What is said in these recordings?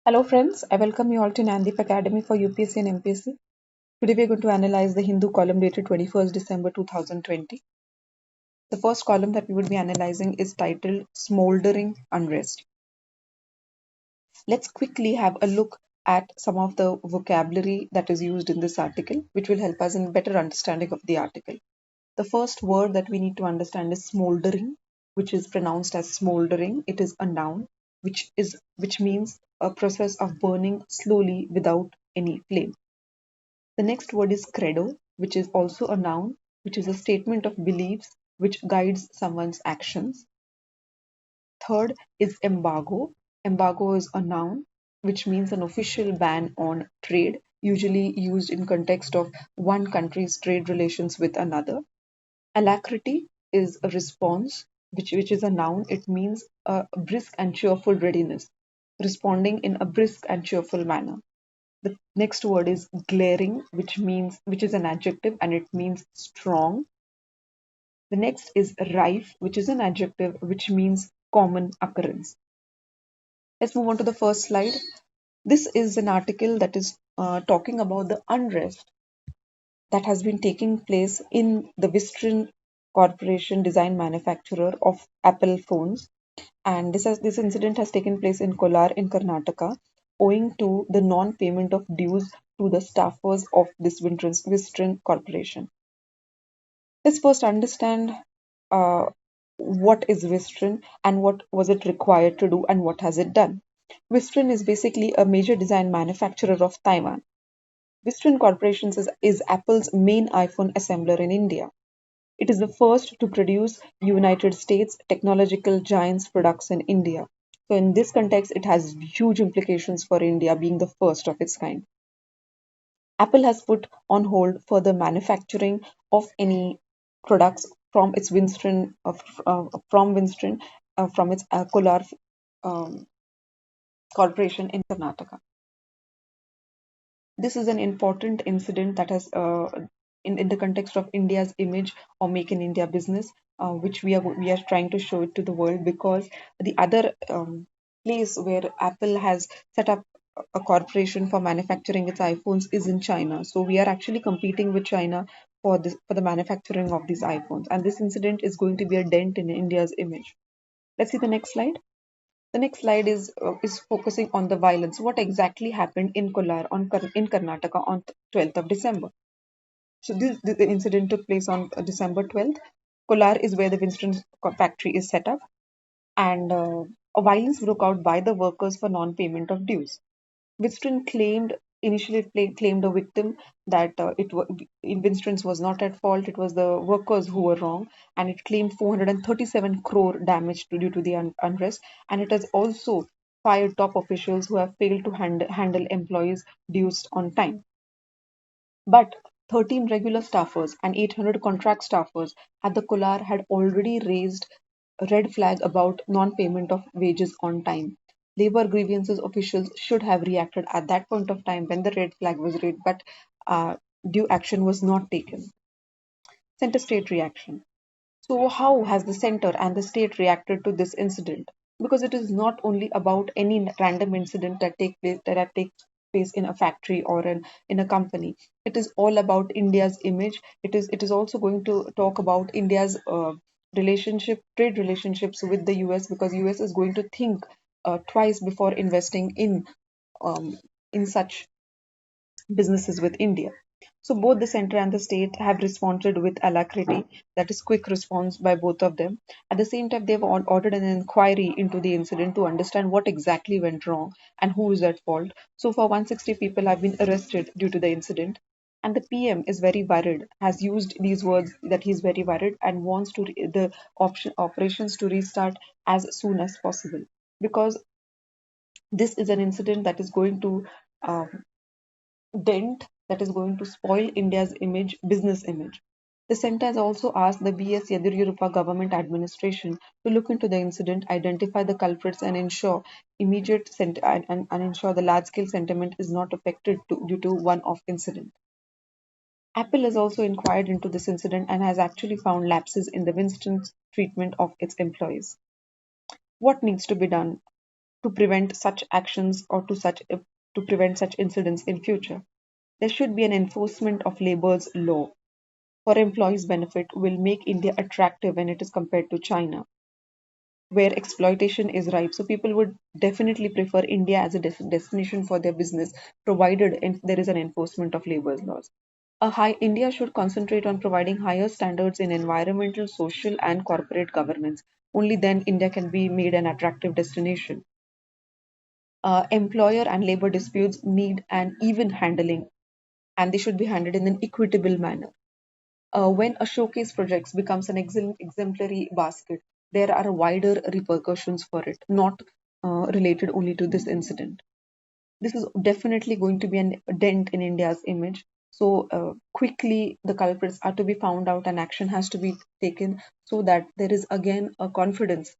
Hello friends, I welcome you all to Nandip Academy for UPSC and MPSC. Today we are going to analyze the Hindu column dated 21st December 2020. The first column that we would be analyzing is titled Smoldering Unrest. Let's quickly have a look at some of the vocabulary that is used in this article, which will help us in better understanding of the article. The first word that we need to understand is smoldering, which is pronounced as smoldering. It is a noun, which means a process of burning slowly without any flame. The next word is credo, which is also a noun, which is a statement of beliefs which guides someone's actions. Third is embargo. Embargo is a noun, which means an official ban on trade, usually used in context of one country's trade relations with another. Alacrity is a response, which is a noun. It means a brisk and cheerful readiness, responding in a brisk and cheerful manner. The next word is glaring, which is an adjective and it means strong. The next is rife, which is an adjective which means common occurrence. Let's move on to the first slide. This is an article that is talking about the unrest that has been taking place in the Wistron Corporation, design manufacturer of Apple phones. And this incident has taken place in Kolar in Karnataka, owing to the non-payment of dues to the staffers of this Wistron Corporation. Let's first understand uh, what is Wistron and what was it required to do and what has it done. Wistron is basically a major design manufacturer of Taiwan. Wistron Corporation is Apple's main iPhone assembler in India. It is the first to produce United States technological giants products in India. So in this context, it has huge implications for India being the first of its kind. Apple has put on hold further manufacturing of any products from its from its Kolar um, corporation in Karnataka. This is an important incident that has, in the context of India's image or Make in India business, which we are trying to show it to the world, because the other place where Apple has set up a corporation for manufacturing its iPhones is in China. So we are actually competing with China for the manufacturing of these iPhones, and this incident is going to be a dent in India's image. Let's see the next slide. The next slide is focusing on the violence. What exactly happened in Kolar in Karnataka on 12th of December? So the incident took place on December 12th. Kolar is where the Winston factory is set up, and a violence broke out by the workers for non-payment of dues. Winston claimed a victim that Winston's was not at fault. It was the workers who were wrong, and it claimed 437 crore damage due to the unrest. And it has also fired top officials who have failed to handle employees' dues on time. But 13 regular staffers and 800 contract staffers at the Kolar had already raised a red flag about non-payment of wages on time. Labor grievances officials should have reacted at that point of time when the red flag was raised, but uh, due action was not taken. Center state reaction. So, how has the center and the state reacted to this incident? Because it is not only about any random incident that takes place in a factory or in a company. It is all about India's image. It is also going to talk about India's trade relationships with the US, because US is going to think twice before investing um, in such businesses with India. So both the center and the state have responded with alacrity, that is quick response by both of them. At the same time, they have ordered an inquiry into the incident to understand what exactly went wrong and who is at fault. So far, 160 people have been arrested due to the incident. And the PM is very worried, has used these words that he's very worried and wants the operations to restart as soon as possible, because this is an incident that is going to um, dent, that is going to spoil India's business image. The centre has also asked the BS Yediyurappa government administration to look into the incident, identify the culprits, and ensure and ensure the large-scale sentiment is not affected due to one-off incident. Apple has also inquired into this incident and has actually found lapses in the Winston's treatment of its employees. What needs to be done? to prevent such actions or to prevent such incidents in future. There should be an enforcement of labor's law for employees' benefit will make India attractive when it is compared to China, where exploitation is ripe. So people would definitely prefer India as a destination for their business, provided there is an enforcement of labor's laws. India should concentrate on providing higher standards in environmental, social, and corporate governance. Only then India can be made an attractive destination. Employer and labor disputes need an even handling, and they should be handled in an equitable manner. When a showcase project becomes an exemplary basket, there are wider repercussions for it, not related only to this incident. This is definitely going to be a dent in India's image. So, quickly, the culprits are to be found out and action has to be taken so that there is again a confidence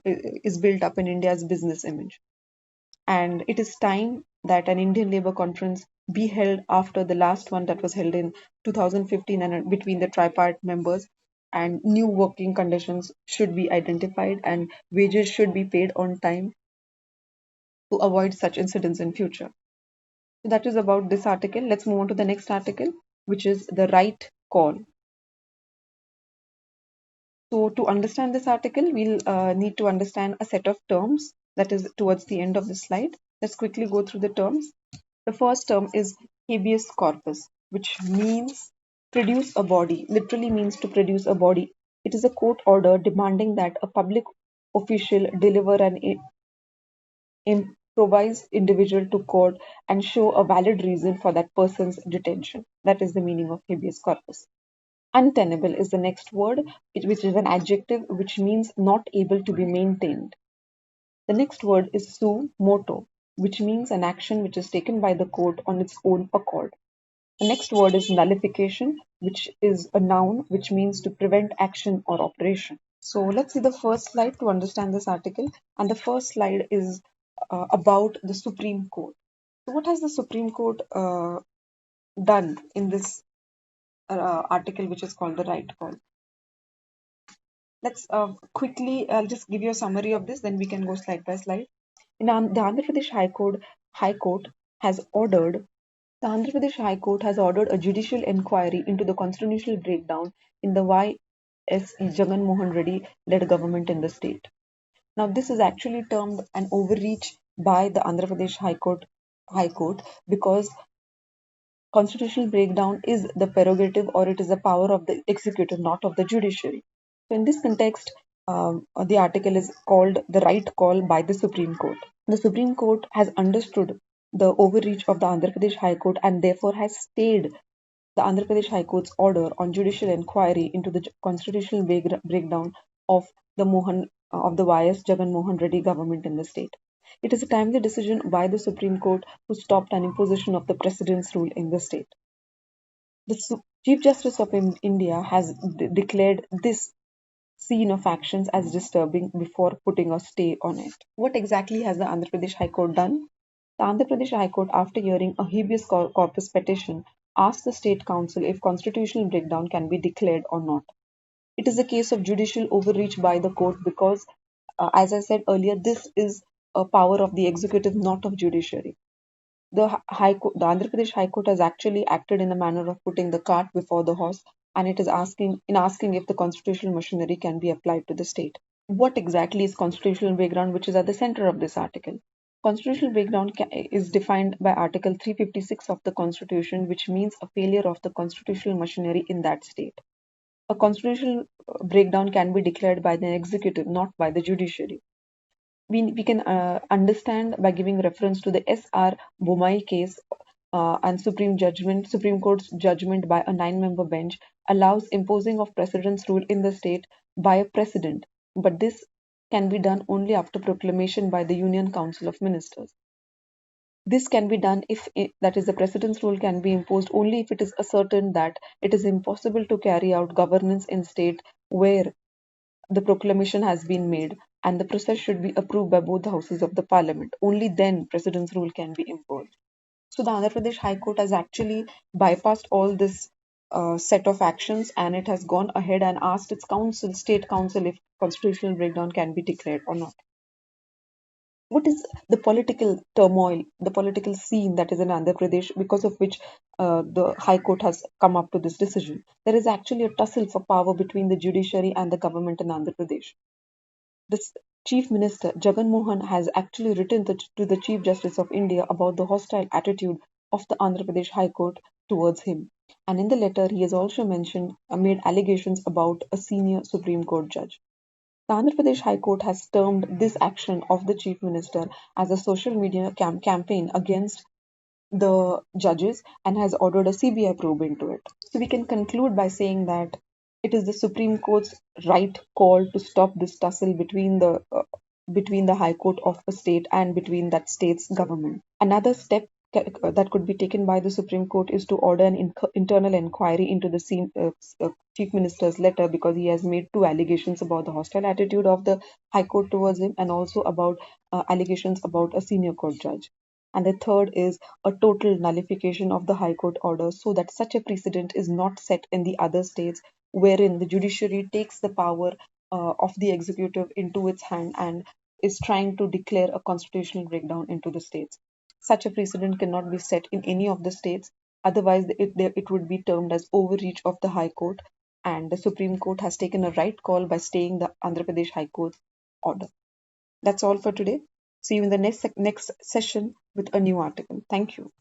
is built up in India's business image. And it is time that an Indian Labour Conference be held after the last one that was held in 2015 and between the tripartite members, and new working conditions should be identified and wages should be paid on time to avoid such incidents in future. So that is about this article. Let's move on to the next article, which is the right call. So to understand this article, we'll need to understand a set of terms that is towards the end of the slide. Let's quickly go through the terms. The first term is habeas corpus, which means produce a body, literally means to produce a body. It is a court order demanding that a public official deliver an improvised individual to court and show a valid reason for that person's detention. That is the meaning of habeas corpus. Untenable is the next word, which is an adjective which means not able to be maintained. The next word is suo motu, which means an action which is taken by the court on its own accord. The next word is nullification, which is a noun which means to prevent action or operation. So let's see the first slide to understand this article. And the first slide is about the Supreme Court. So, what has the Supreme Court done in this article, which is called the right call? Let's quickly, I'll just give you a summary of this, then we can go slide by slide. The Andhra Pradesh High Court has ordered the Andhra Pradesh High Court has ordered a judicial inquiry into the constitutional breakdown in the Y.S. Jagan Mohan Reddy led government in the state. Now, this is actually termed an overreach by the Andhra Pradesh High Court because constitutional breakdown is the prerogative or it is the power of the executive, not of the judiciary. So, in this context, the article is called the right call by the Supreme Court. The Supreme Court has understood the overreach of the Andhra Pradesh High Court and therefore has stayed the Andhra Pradesh High Court's order on judicial inquiry into the constitutional breakdown of the Y.S. Jagan Mohan Reddy government in the state. It is a timely decision by the Supreme Court who stopped an imposition of the precedence rule in the state. The Chief Justice of India has declared this scene of actions as disturbing before putting a stay on it. What exactly has the Andhra Pradesh High Court done? The Andhra Pradesh High Court, after hearing a habeas corpus petition, asked the State Council if constitutional breakdown can be declared or not. It is a case of judicial overreach by the court because, as I said earlier, this is a power of the executive, not of judiciary. The Andhra Pradesh High Court has actually acted in the manner of putting the cart before the horse, and it is asking if the constitutional machinery can be applied to the state. What exactly is constitutional breakdown, which is at the center of this article? Constitutional breakdown is defined by Article 356 of the Constitution, which means a failure of the constitutional machinery in that state. A constitutional breakdown can be declared by the executive, not by the judiciary. We can understand by giving reference to the S.R. Bomai case and Supreme Court's judgment by a 9-member bench allows imposing of precedence rule in the state by a president, but this can be done only after proclamation by the Union Council of Ministers. This can be done that is, the precedence rule can be imposed only if it is ascertained that it is impossible to carry out governance in state where the proclamation has been made and the process should be approved by both the houses of the parliament. Only then precedence rule can be imposed. So the Andhra Pradesh High Court has actually bypassed all this set of actions and it has gone ahead and asked its state council if constitutional breakdown can be declared or not. what is the political turmoil, the political scene that is in Andhra Pradesh, because of which the High Court has come up to this decision. There is actually a tussle for power between the judiciary and the government in Andhra Pradesh. The Chief Minister Jagan Mohan has actually written to the Chief Justice of India about the hostile attitude of the Andhra Pradesh High Court towards him. And in the letter, he has also made allegations about a senior Supreme Court judge. The Andhra Pradesh High Court has termed this action of the Chief Minister as a social media campaign against the judges and has ordered a CBI probe into it. So we can conclude by saying that it is the Supreme Court's right call to stop this tussle between the High Court of a state and between that state's government. Another step that could be taken by the Supreme Court is to order an internal inquiry into the Chief Minister's letter, because he has made two allegations about the hostile attitude of the High Court towards him and also about allegations about a senior court judge. And the third is a total nullification of the High Court order so that such a precedent is not set in the other states, wherein the judiciary takes the power of the executive into its hand and is trying to declare a constitutional breakdown into the states. Such a precedent cannot be set in any of the states, otherwise, it would be termed as overreach of the High Court, and the Supreme Court has taken a right call by staying the Andhra Pradesh High Court's order. That's all for today. See you in the next session with a new article. Thank you.